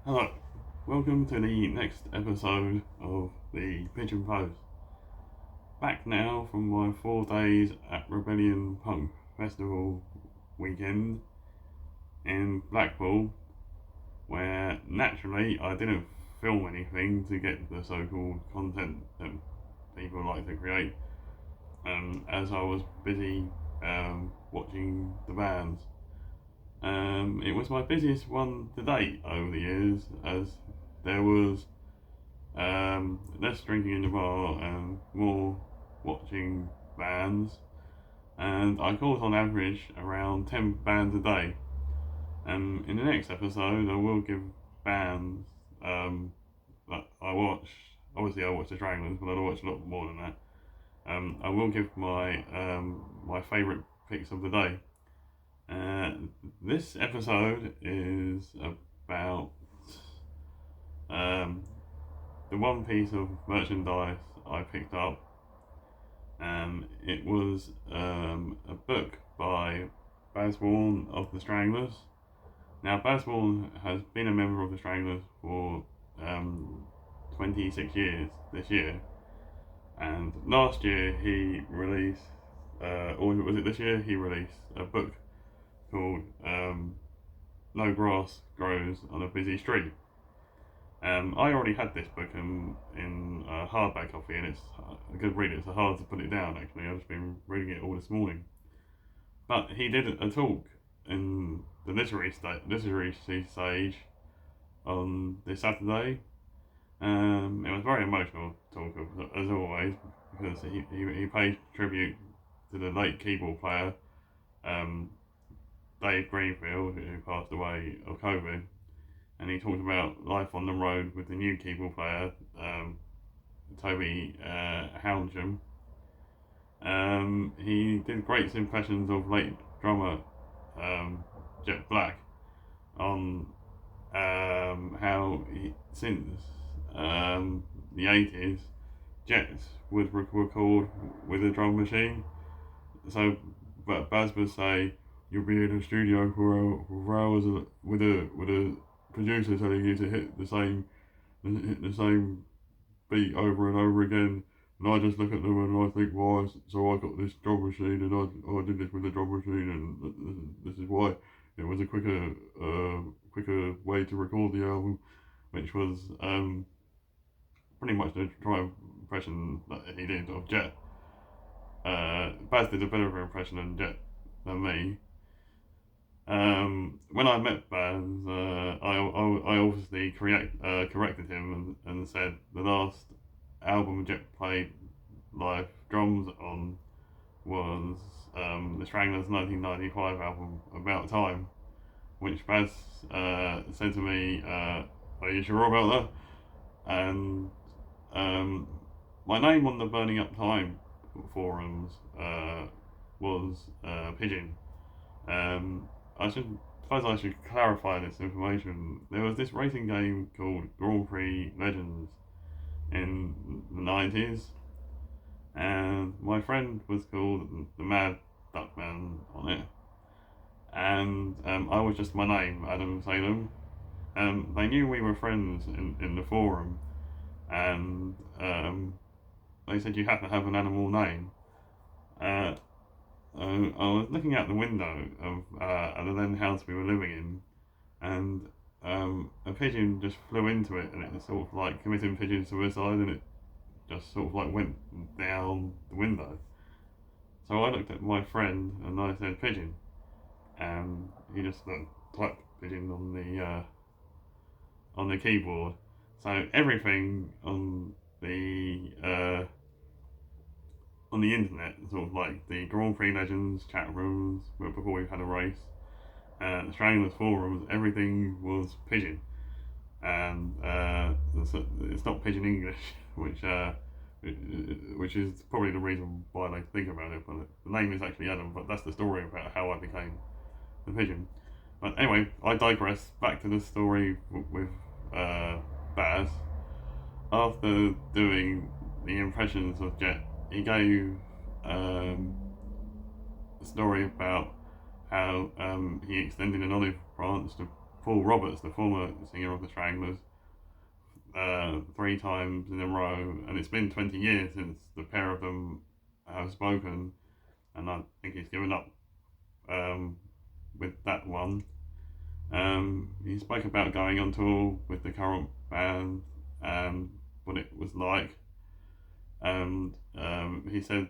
Hello, welcome to the next episode of the Pigeon Post. Back now from my 4 days at Rebellion Punk Festival weekend in Blackpool, where naturally I didn't film anything to get the so called content that people like to create, as I was busy watching the bands. It was my busiest one to date over the years, as there was less drinking in the bar and more watching bands. And I caught on average around 10 bands a day. And in the next episode, I will give bands that I watch. Obviously, I watch the Stranglers, but I watch a lot more than that. I will give my favourite picks of the day. Uh, this episode is about um, the one piece of merchandise I picked up. It was a book by Baz Warne of the Stranglers. Now, Baz Warne has been a member of the Stranglers for 26 years this year, and last year he released, or was it this year? He released a book called No Grass Grows on a Busy Street. I already had this book in hardback copy, and it's a good read. It's hard to put it down. Actually, I've just been reading it all this morning. But he did a talk in the literary stage on this Saturday. It was very emotional talk as always, because he paid tribute to the late keyboard player um, Dave Greenfield, who passed away of COVID, and he talked about life on the road with the new keyboard player, Toby Hounsham. He did great impressions of late drummer Jet Black on how since the 80s, Jets would record with a drum machine. So, but Baz would say, you'll be in a studio for hours with a producer telling you to hit the same beat over and over again. And I just look at them and I think, why? So I got this drum machine and I did this with the drum machine, and this is why it was a quicker way to record the album, which was pretty much the dry impression that he did of Jet. Baz did a better of an impression of Jet than me. When I met Baz, I obviously corrected him and said the last album Jet played live drums on was the Stranglers' 1995 album, About Time, which Baz said to me, are you sure about that? And my name on the Burning Up Time forums was Pigeon. I should clarify this information. There was this racing game called Grand Prix Legends in the 90s, and my friend was called the Mad Duckman on it, and I was just my name, Adam Salem. They knew we were friends in the forum, and they said you have to have an animal name. Uh, I was looking out the window of the then house we were living in, and a pigeon just flew into it, and it was sort of like committing pigeon suicide, and it just sort of like went down the window. So I looked at my friend and I said pigeon, and he just typed pigeon on the keyboard. So everything on the internet, sort of like the Grand Prix Legends chat rooms before we had a race, the Stranglers forums, everything was pigeon, and it's not pigeon English, which is probably the reason why they think about it. But the name is actually Adam, but that's the story about how I became the pigeon. But anyway, I digress. Back to the story with Baz. After doing the impressions of Jet, he gave a story about how he extended an olive branch to Paul Roberts, the former singer of the Stranglers, 3 times in a row, and it's been 20 years since the pair of them have spoken, and I think he's given up with that one. He spoke about going on tour with the current band and what it was like, and he said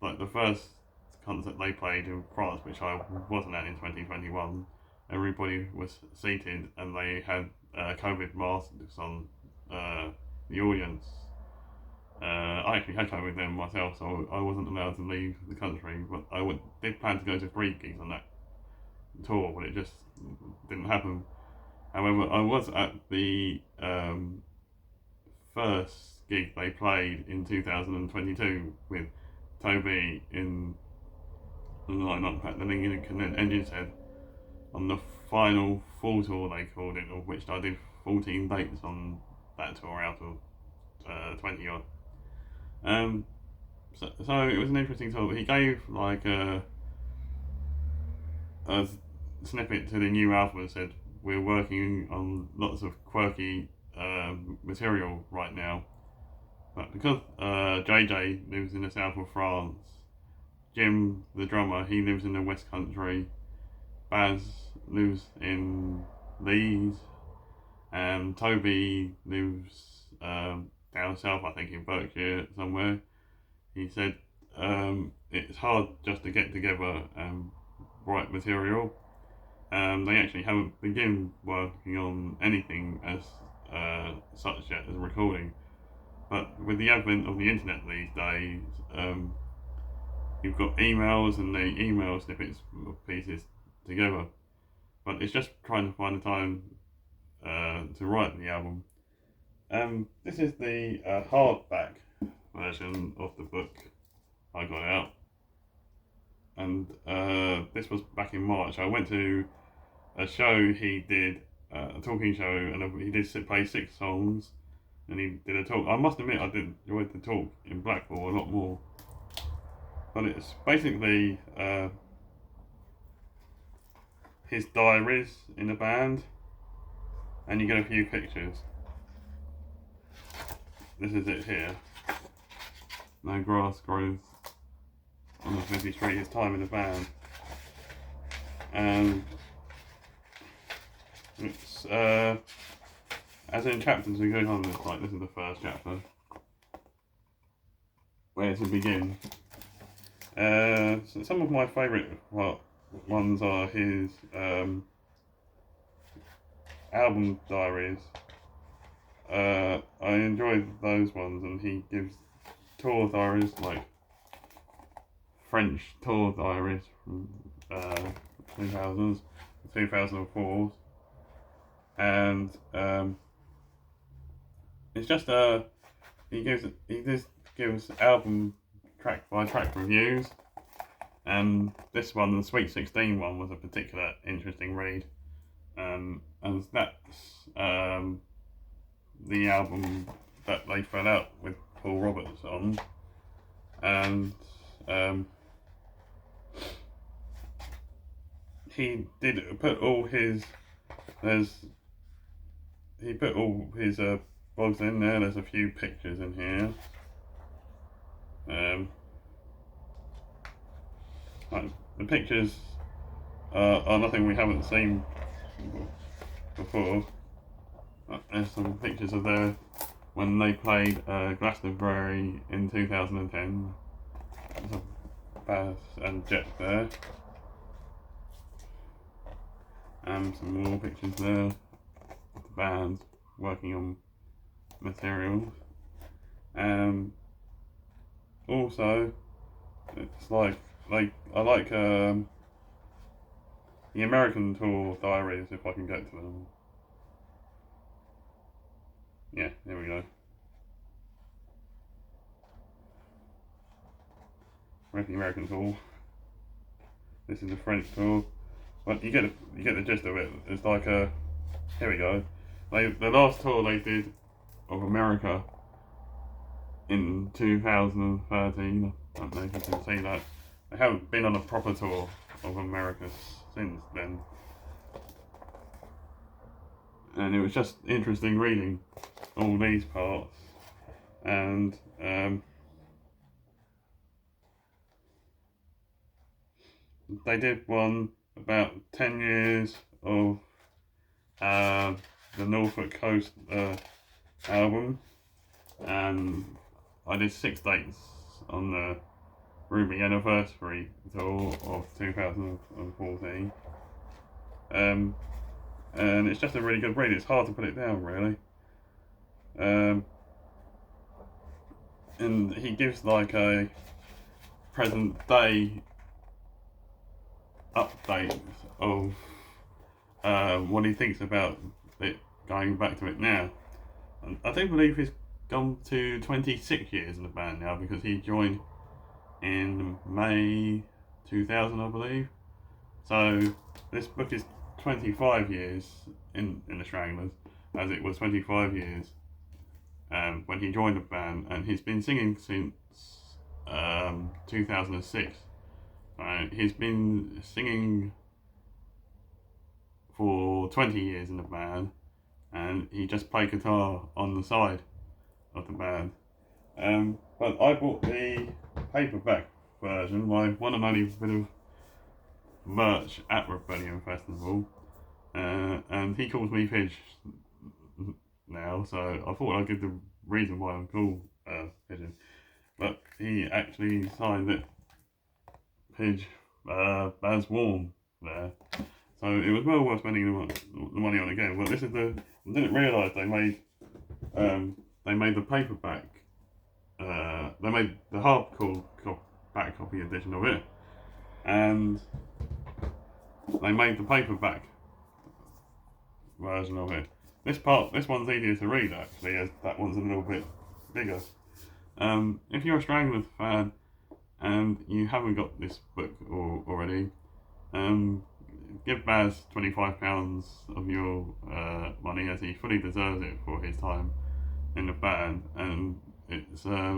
like the first concert they played in France, which I wasn't at in 2021, everybody was seated and they had COVID masks on the audience. I actually had COVID then myself, so I wasn't allowed to leave the country, but did plan to go to 3 gigs on that tour, but it just didn't happen. However, I was at the first gig they played in 2022 with Toby in the lineup at the Lincoln Engine Head on the final full tour they called it, of which I did 14 dates on that tour out of 20 odd. So it was an interesting tour. He gave like a snippet to the new album and said, "We're working on lots of quirky material right now, but because JJ lives in the south of France, Jim, the drummer, he lives in the West Country, Baz lives in Leeds, and Toby lives down south, I think in Berkshire somewhere." He said it's hard just to get together and write material. They actually haven't begun working on anything as such yet as recording. But with the advent of the internet these days, you've got emails and they email snippets of pieces together. But it's just trying to find the time to write the album. This is the hardback version of the book I got out. And this was back in March. I went to a show he did, a talking show, and he did play 6 songs, and he did a talk. I must admit I did enjoy the talk in Blackpool a lot more. But it's basically his diaries in the band, and you get a few pictures. This is it here. No grass grows on the busy street, his time in the band. And it's as in chapters we go on, like this is the first chapter. Where to begin? So some of my favourite ones are his album diaries. I enjoy those ones, and he gives tour diaries, like French tour diaries from 2000s, 2004s, and it's just he just gives album track by track reviews, and this one, the Sweet 16 one, was a particular interesting read, and that's the album that they fell out with Paul Roberts on, and he did put all his blogs in there. There's a few pictures in here. The pictures are nothing we haven't seen before. There's some pictures of when they played Glastonbury in 2010. There's a Baz and Jet there. And some more pictures there of the band working on materials. Also, it's like I like the American tour diaries, if I can get to them. Yeah, there we go. Where's the American tour? This is the French tour. But you get the gist of it. It's like here we go. The last tour they did of America in 2013. I don't know if you can see that. They haven't been on a proper tour of America since then. and it was just interesting reading all these parts. And they did one about 10 years of the Norfolk Coast album, and I did 6 dates on the Ruby anniversary tour of 2014. And it's just a really good read. It's hard to put it down, really. And he gives like a present day update of what he thinks about it going back to it now. And I do believe he's gone to 26 years in the band now, because he joined in May 2000, I believe. So this book is 25 years in the Stranglers, as it was 25 years when he joined the band, and he's been singing since 2006. He's been singing for 20 years in the band, and he just played guitar on the side of the band. But I bought the paperback version, my one and only bit of merch at Rebellion Festival, and he calls me Pidge now, so I thought I'd give the reason why I'm called Pigeon. But he actually signed it Pidge as Warne there, so it was well worth spending the money on again. But this is I didn't realise they made the paperback, they made the hardcore back copy edition of it, and they made the paperback version of it. This one's easier to read actually, as that one's a little bit bigger. If you're a Stranglers fan and you haven't got this book already, give Baz £25 of your money, as he fully deserves it for his time in the band, and it's a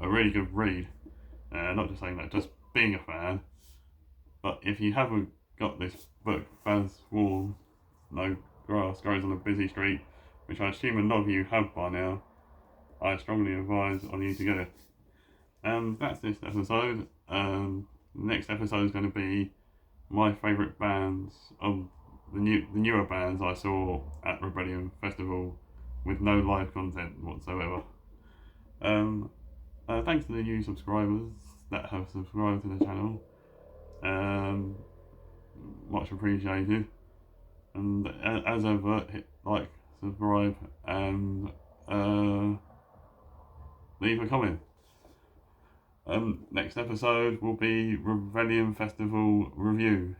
really good read. Not just saying that, just being a fan. But if you haven't got this book, Baz Warne, No Grass Grows on a Busy Street, which I assume a lot of you have by now, I strongly advise on you to get it. That's this episode. The next episode is going to be my favourite bands of the newer bands I saw at Rebellion Festival with no live content whatsoever. Thanks to the new subscribers that have subscribed to the channel. Much appreciated. And as ever, hit like, subscribe, and leave a comment. Next episode will be Rebellion Festival review.